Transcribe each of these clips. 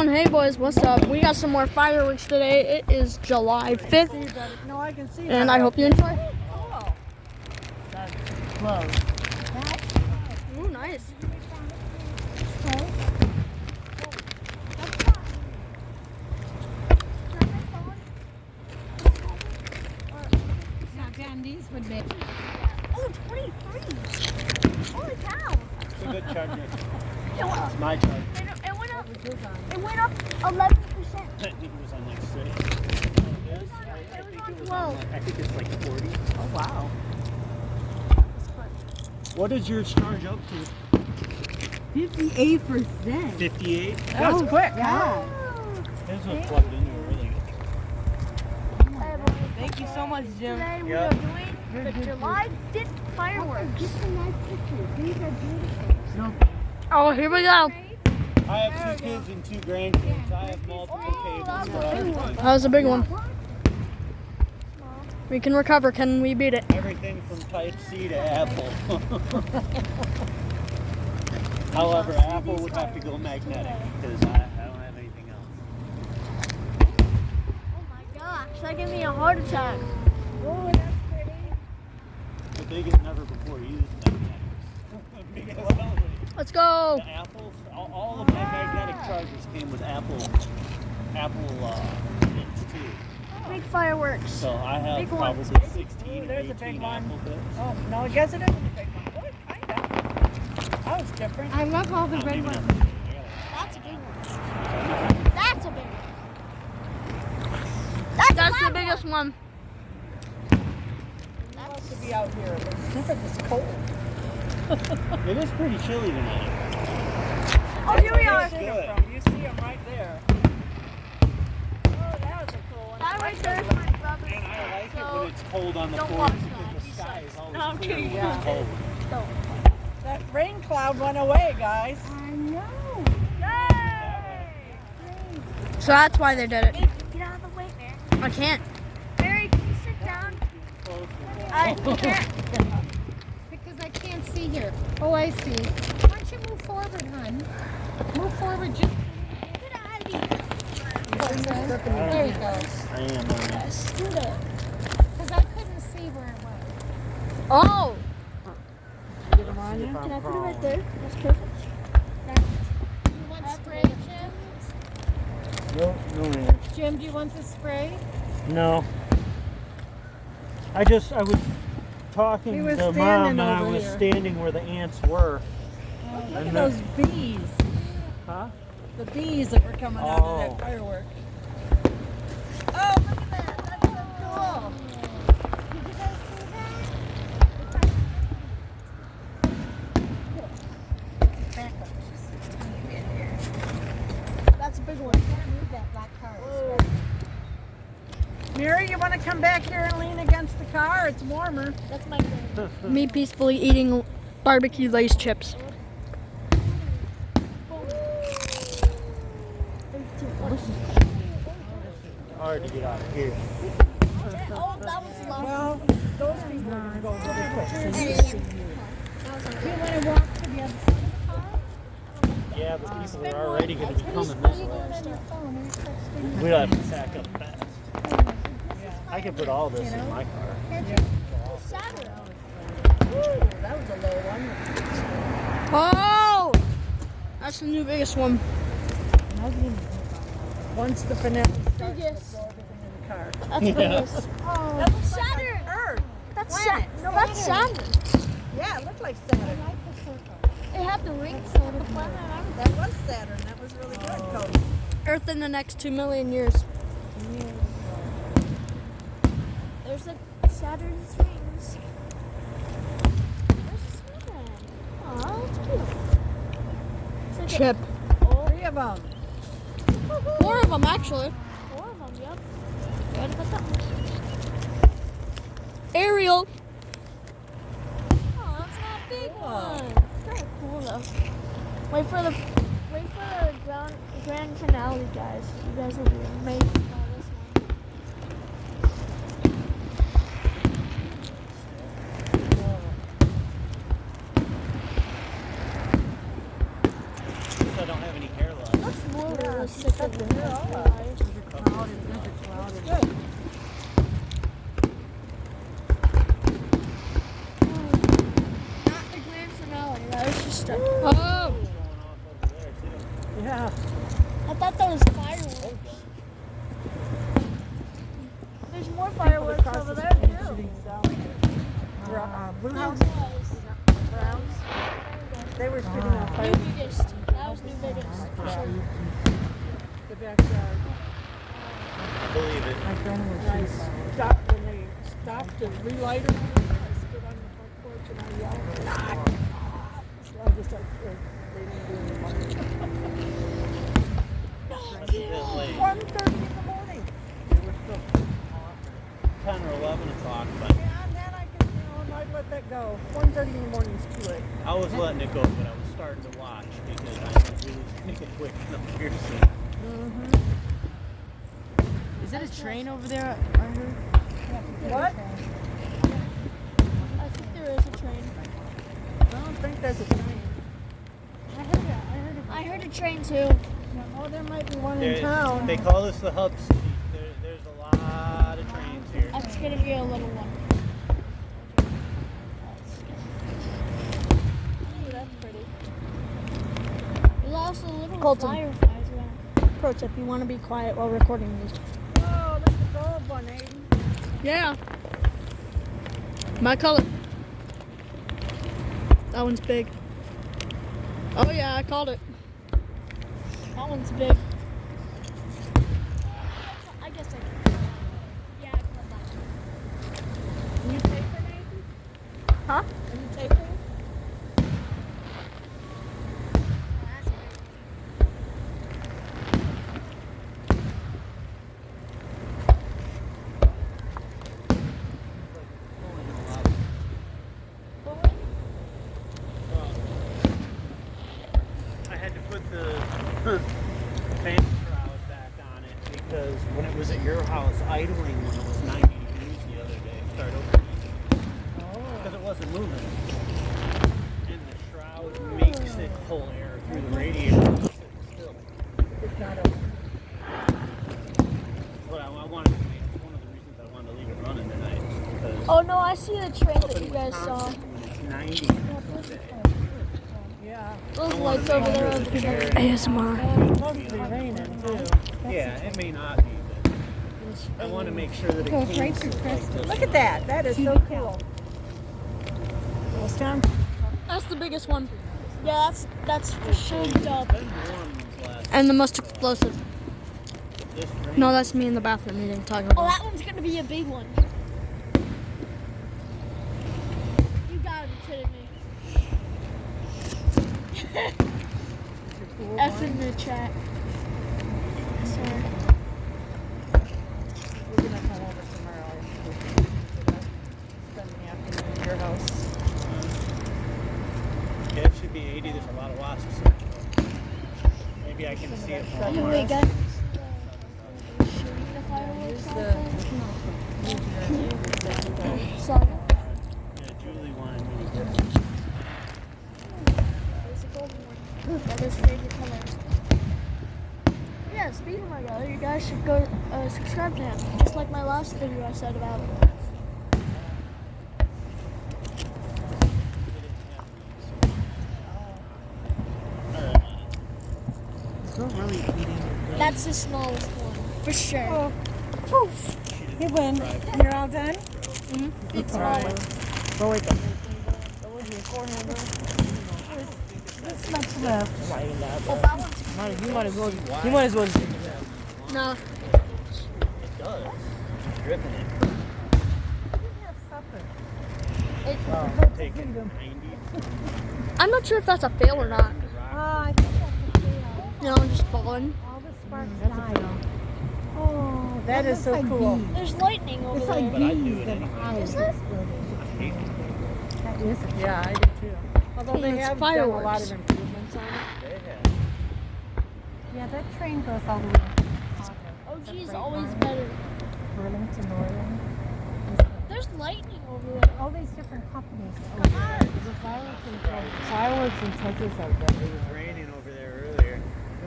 going? Hey boys, what's up? We got some more fireworks today. It is July 5th, No, I can see and I hope you enjoy. Oh, that's close. Ooh, nice. Now, Dan, these would make. Oh, 23. Holy cow. It's a good charger. It's my charger. It went up 11%. I think it was on like 6. I think it's like 40. Oh, wow. What does yours charge up to? 58%. 58? That was quick, huh? Oh. His was plugged into it really good. Thank you so much, Jim. Today we Yep. are doing the July 5th fireworks. Oh, here we go. I have 2 kids and 2 grandkids. I have multiple cables. That was a big one. We can recover. Can we beat it? Everything from Type C to Apple. However, Apple would have to go magnetic because I don't have anything else. Oh my gosh, that gave me a heart attack. Oh, that's pretty. But they get never before used magnetics. Let's go. The Apples, all of my magnetic chargers came with Apple bits too. Big fireworks. So I have Big probably ones. 16 or There's a 18 big one. Apple bits. Oh, no, I guess it is a big one. Oh, kind of. That was different. I love all the I don't red even ones. have That's a big one. That's a big one. That's That's a the biggest one. Supposed to be out here. It's cold. It is pretty chilly tonight. Oh, here we are. See them from. You see them right there. Oh, that was a cool one. That right there is my brother. And I like it when it's cold on the don't 4th watch because that. the sky is always No, I'm clear kidding. when it's cold. That rain cloud went away, guys. I know. Yay! So that's why they did it. Hey, get out of the way, man. I can't. Mary, can you sit down? Because I can't see here. Oh, I see. Why don't you move forward, hon? Move forward just. Get out of here. There you go. I am on that. Because I couldn't see where it was. Oh, Get them on you. Can I put it right there? That's perfect. You want spray, Jim? No man. Jim, do you want the spray? No. I was talking He was to Mom standing and I over was here. standing where the ants were. Look at those bees. Huh? The bees that were coming out of Oh. that firework. Oh, look at that. That's so cool. Did you guys see that? That's a big one. Move that black car. Mary, you want to come back here and lean against the car? It's warmer. That's my favorite. me peacefully eating barbecue Lay's chips. Hard to get out of here. Oh, that was long. Well, those people are going to go really quick. Do you want to walk to the other side? Yeah, but people are already going to be coming this way. We'll have to sack up fast. I could put all this in my car. Saturday. That was a low one. Oh, that's the new biggest one. Once the finale starts, Biggest. throw everything in the car. That's biggest. Oh, That looks Saturn. like Earth. That's Planet. Saturn. No, that's Saturn. Yeah, it looked like Saturn. It had the rings on the planet and everything. That was Saturn. That was really good, Cody. Earth in the next 2 million years. There's the Saturn's rings. Where's Saturn? Oh, that's cute. It's like Chip. 3 of them. 4 of them actually. 4 of them, yep. Right about that one. Ariel. Oh, that's not a big one. It's kind of cool though. Wait for the grand finale, guys. You guys will be amazed by this one. I don't have any hair left. Let's move this. sicker than that. Not the grand finale. That was just a. Oh! Going off over there too. Yeah. I thought that was fireworks. There's more fireworks over there too. Blue House. That Browns. They were shooting off was fire. new biggest. That was new biggest for sure. The backyard. Believe it. And I stopped when they stopped and relighted them. I stood on the front porch and I yelled, knock it off. So I just like, they didn't do anything. That's a bit late. 1:30 in the morning. They were still 10 or 11 o'clock, but Yeah, and then I could, I'd let that go. 1:30 in the morning is too late. I was letting it go, but I was starting to watch because I knew we was going to get quick enough here soon. Is that a train over there? I heard. What? I think there is a train. I don't think there's a train. I heard a train too. Oh, there might be one in town. They call this the hub city. There's a lot of trains here. It's gonna be a little one. Ooh, that's pretty. There's also little Colton. fireflies around. Pro tip, you want to be quiet while recording these. Oh, look at the gold one, Aiden. Yeah. My color. That one's big. Oh yeah, I called it. That one's big. I guess I can. Yeah, I called that one. Are you taping, Aiden? Huh? Are you taping? Oh, that's big. I had to put the fan shroud back on it because when it was at your house idling when it was 90 degrees the other day, it started overheating. Because it wasn't moving. And the shroud makes it pull air through the radiator. and it's sitting still. It's not open. But I wanted to make one of the reasons I wanted to leave it running tonight because Oh no, I see the train up that in you guys saw. Wisconsin, when it's 90 today. Yeah. Those lights over there are the ASMR. It's supposed to be raining, too. Yeah, it may not be, but I want to make sure that it Goes came right through like this. Look at that. That is so cool. Well, it's time. That's the biggest one. Yeah, that's for sure dub. It's been warm these last And the most explosive. this rain. No, that's me in the bathroom meeting talking Oh, about. that one's gonna be a big one. You gotta be kidding me. F in the chat. Sorry. We're going to come over tomorrow. Spend the afternoon at your house. Yeah, it should be 80. There's a lot of wasps. Maybe I can see it from Hey, Mars. wait, guys. Shooting the fireworks out there. Sorry. Yeah, Julie wanted me to get it. There's a golden one. That is favorite colors. Yeah, speaking of my brother, you guys should go subscribe to him. Just like my last video I said about him. That's the smallest one, for sure. Oh, poof. He win. You're all done? It's smaller. Go with them. This much left. Well, that one's You might as well. You might as well. No. It does. It's dripping it. Take it 90. I'm not sure if that's a fail or not. I think that's a fail. No, I'm just falling. All the sparks died. Oh, that is so cool. There's lightning over It's there. like But I'd do bees it and anyway. eyes. Is there? I hate it. That is, yeah, I do too. Although they It's have done a lot fireworks. of improvements on it. They have. Yeah, that train goes all the way to Chicago. OG is always better. Burlington, Northern. There's lightning over there. All these different companies. Come on. Fireworks in Texas are better. It was raining over there earlier.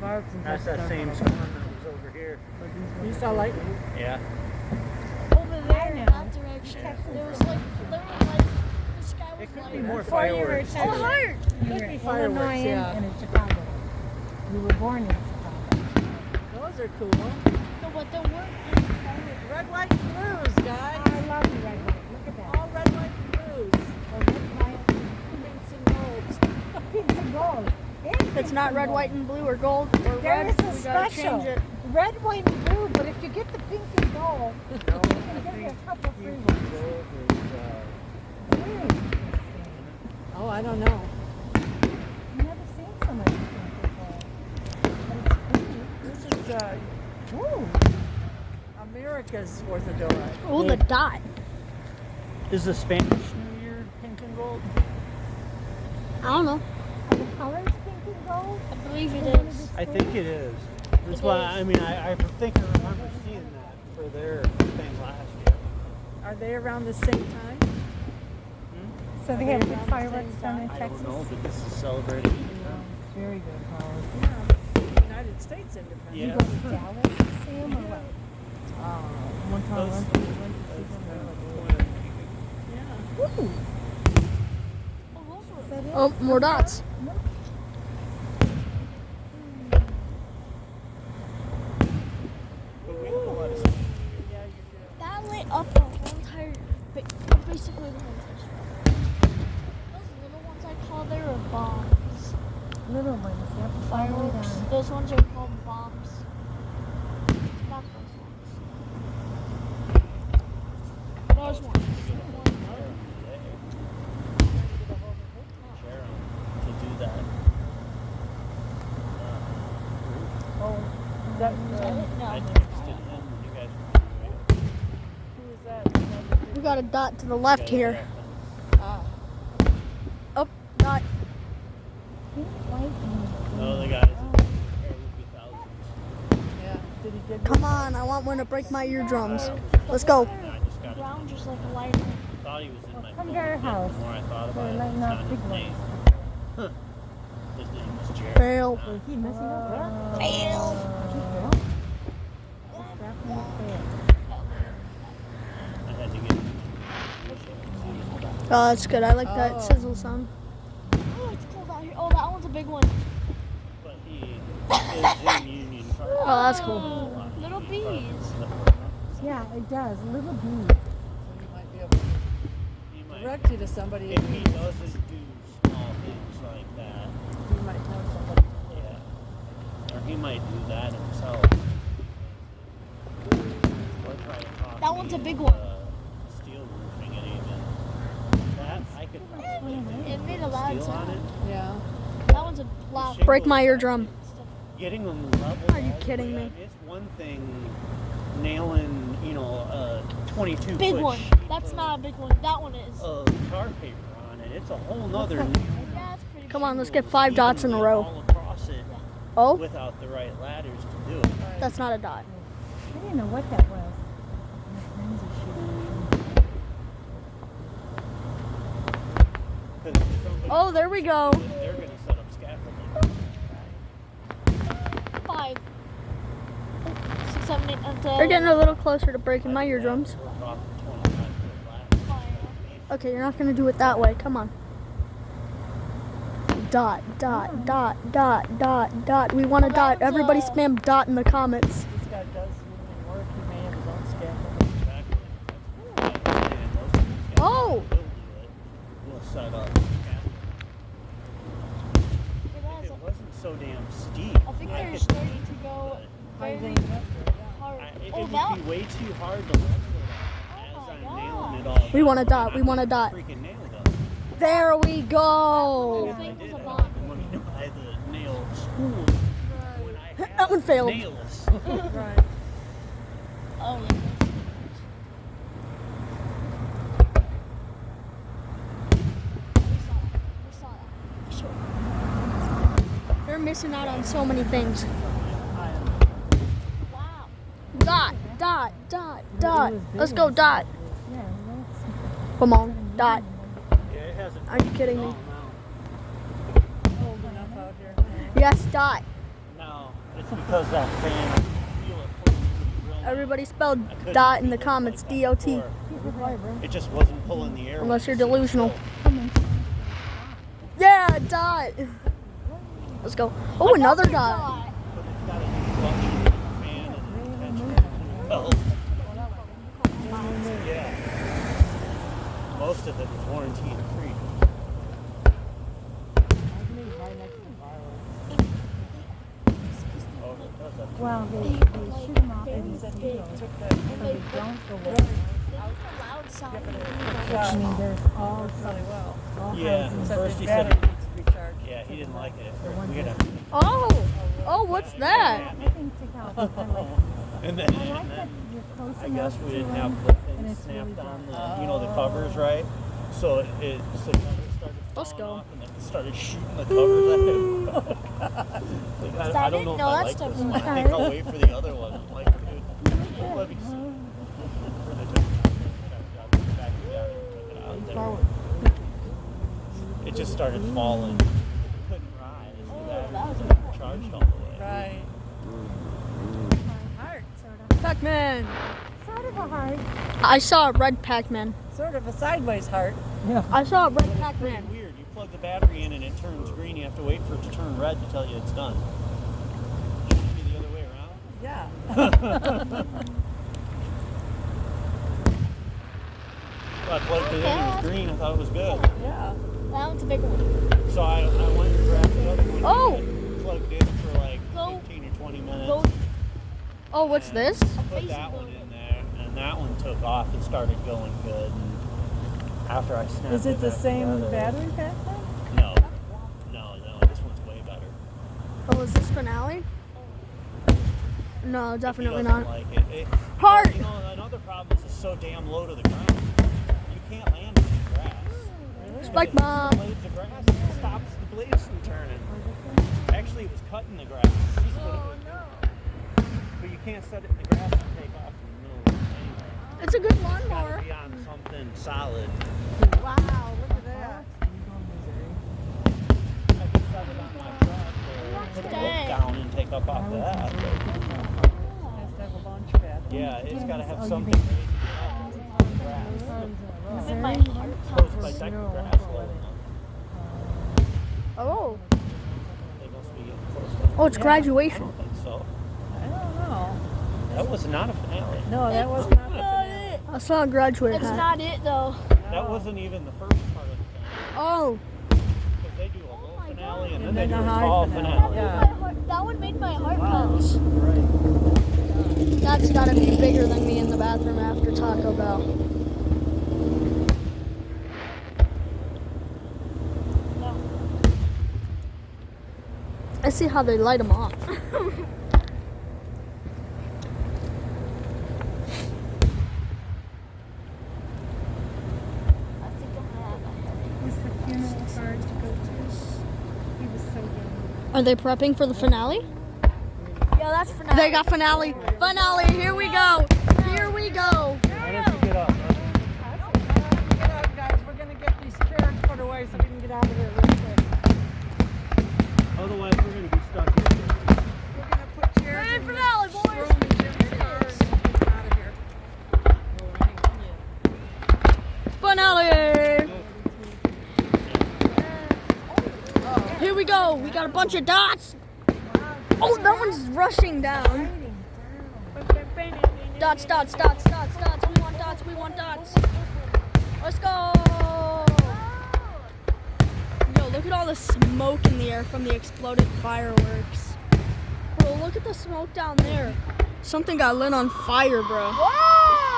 sparks and That's stuff. that same storm that was over here. You saw lightning? Yeah. Over there now. That direction. There was like literally like the sky was It could light. be more Before you were fireworks. at Oh, heart. You were Could be in fireworks, Illinois yeah. and in Chicago. You were born in Chicago. Those are cool. No, but there weren't any fireworks. Red, white, and blues, guys. I love you right now. Look at that. All red, white, and blues. Oh, red, white, Pinks and golds. pinks and gold. If it's not red, white, and blue or gold or There red, is a we gotta special. change it. Red, white, and blue, but if you get the pink and gold, you can get you a couple free ones. Really interesting. Oh, I don't know. I've never seen so much pink and gold. But it's pretty. This is Ooh. America's 4th of July. Oh, the dot. Is the Spanish New Year pink and gold? I don't know. Are the colors pink and gold? I believe it is. I think it is. That's why, I mean, I think I remember seeing that for their thing last year. Are they around the same time? So they Are have they big around the fireworks same down in time? I Texas? don't know, but this is celebrating. Very good, Howard. Yeah. United States independence. Yeah. You go to Dallas to see them or what? One time I Those- went to see them. Yeah. Ooh. Oh, Is that it? Oh, more dots. But we have a lot of stuff. That lit up the whole entire, basically the whole entire street. Those little ones I call they were bombs. Little ones, yep. All the way Fireworks. down. Those ones are called bombs. Not those ones. Those ones. Sharon to do that. Oh, that, Is that it? I No. texted him when you guys were who is that? We got a dot to the left here. Ah. Oh, dot. Pink, white, and Oh, the guys. There would be thousands. Yeah. Did he get Come on, I want one to break my eardrums. Let's go. I just got it. Brown just like a lighter. I thought he was in my come phone. to our but house. The more I thought They're about it, lighting it's up not big his name. ones. His name was Jared. Fail. Was he messing up? Fail. I had to get Oh, that's good. I like that Oh. sizzle sound. Oh, it's cold out here. Oh, that one's a big one. but he is in Union Park. Oh, that's cool. Oh, Little bees. Yeah, it does. Little bees. You might be able to He might, direct you to somebody. if he doesn't do small things like that, You might know somebody. yeah. Or he might do that himself. Or try to talk That me one's a big into, one. Steel roofing it even. That I could probably do. It made a loud Steel on sound. it. Yeah. That one's a loud. Break my eardrum. Getting them level. Are you all the kidding way me? up, it's one thing nailing, you know, a 22 Big foot one. sheet That's of, not a big one. That one is. of tar paper on it. It's a whole nother. Yeah, it's pretty. Come on, let's shingles get 5 dots in a evenly row. all across it Oh, without the right ladders to do it. that's not a dot. I didn't know what that was. Because if somebody Oh, there we go. they're going to set up scaffolding. 5. 6, 7, 8, and They're getting a little closer to breaking my eardrums. Work off the 25-foot ladder. Okay, you're not gonna do it that way. Come on. Dot, dot, dot, dot, dot, dot. We want a dot. Everybody spam dot in the comments. This guy does union work. He may have his own scaffolding. Exactly. That's what I'm saying. Most of these guys Oh! will do it. We'll set up scaffolding. If it wasn't so damn steep, I think I they're could starting do it, to go but very hard. it Oh, would that. be way too hard to level it out as I'm nailing it all. We want a down, dot, and we I'm want a gonna dot. freaking nail it. There we go. If I Thing did, was a I bomb. want the money to buy the nail spool when I have That one failed. nails. Right. Oh yeah. We saw that. For sure. They're missing out on so many things. Wow. Dot, dot, dot, dot. Let's go, dot. Yeah, that's Come on, dot. Yeah, it hasn't. Are you kidding me? Cold enough out here. Yes, dot. No. It's because that fan, I feel it pulling pretty real. Everybody spelled I couldn't dot in the feel it comments, like that DOT. before. It just wasn't pulling the air. Unless when you're it was delusional. still. Yeah, dot. Let's go. Oh, another dot. But it's got a deflection fan and an intentional belt. Yeah. Most of it was warranty and free. Oh, it does have two. Well, they shoot them off and so they don't go away. Loud sound. I mean, there's all Really well. Yeah, houses. first he Battery said, needs to be charged. yeah, he didn't like it at first. We gotta, Oh, what's that? I think take out the like, and I then, like that you're close I enough guess we to didn't them, have the and things it's really snapped on dark. the, you know, the covers, right? So the covers started Let's falling go. off and then it started shooting the covers at him. Like, I don't know if No, I that's like this definitely one. I think I'll wait for the other one. I'm like, dude, let me see. It just started falling. It couldn't rise. The battery wasn't charged all the way. Right. Heart. Pac-Man. Sort of a heart. I saw a red Pac-Man. Sort of a sideways heart. I saw a red Pretty Pac-Man. weird. You plug the battery in and it turns green. You have to wait for it to turn red to tell you it's done. It should be the other way around. Yeah. I plugged it in, it was green. I thought it was good. Yeah. That one's a big one. So I went and grabbed the other one. Oh! And plugged in for like Go. 15 or 20 minutes. Go. Oh, what's this? Put that one in there, and that one took off and started going good. And after I snapped Is it the back same together- battery pack then? No, this one's way better. Oh, is this finale? No, He definitely doesn't not. like it. Heart! You know, another problem is it's so damn low to the ground. You can't land in the grass. Spike The bomb. blades of grass it stops the blades from turning. Actually, it was cutting the grass. But you can't set it in the grass and take off in the middle of it anyway. It's a good It's gotta lawnmower. be on something solid. Wow, look at that. I can set it on my truck or put a rope down and take up off that. Has to have a launch pad. Yeah, it's got to have something raising it up on the grass. In my heart. Suppose if I deck the grass low enough, Oh. they must be getting close to. Oh, it's I graduation. don't think so. I don't know. That was not a finale. No, that was not the finale. I saw a graduate That's hat. not it though. That wasn't even the first part of the finale. Oh. Because they do a low finale and then they then do a a high tall finale. finale. Yeah. That one made my heart pounce. Right. That's gotta be bigger than me in the bathroom after Taco Bell. I see how they light them off. I think I'm gonna have a headache. Was the funeral hard to go to? He was so young. Are they prepping for the finale? Yeah, that's for now. They got finale. Finale, here we go. Here we go. Why don't you get up, huh? Get out, guys. We're going to get these chairs put away so we can get out of here real quick. Otherwise, we're going to be stuck here. We're going to put chairs Grand in finale, this boys. room and get in the cars and get out of here. Finale. Here we go. We got a bunch of dots. Oh, that one's rushing down. Dots, dots, dots, dots, dots. We want dots. We want dots. Let's go. Yo, look at all the smoke in the air from the exploded fireworks. Bro, look at the smoke down there. Something got lit on fire, bro.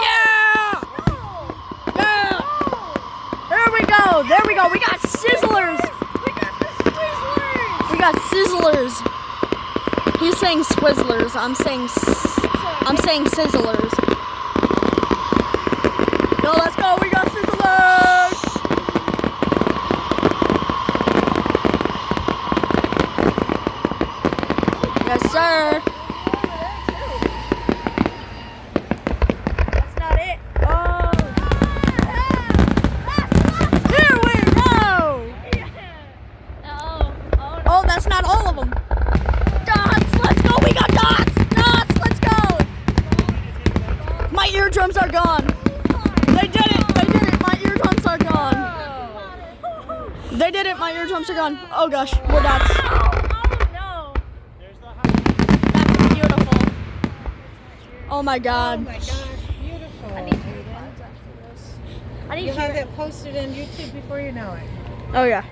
Yeah! Yeah! There we go. There we go. We got sizzlers. We got sizzlers. He's saying swizzlers. I'm saying sizzlers. Yo, let's go. We got sizzlers. Yes, sir. That's not it. Oh. Here we go. Oh, Oh, that's not all of them. Dots, let's go. We got eardrums are gone. They did it. They did it. My eardrums are gone. They did it. My eardrums are gone. Oh gosh, we're dots. no. There's the house. That's beautiful. Oh my Oh god. my gosh, beautiful. I need Hayden. I need You'll have to it posted on YouTube before you know it. Oh yeah.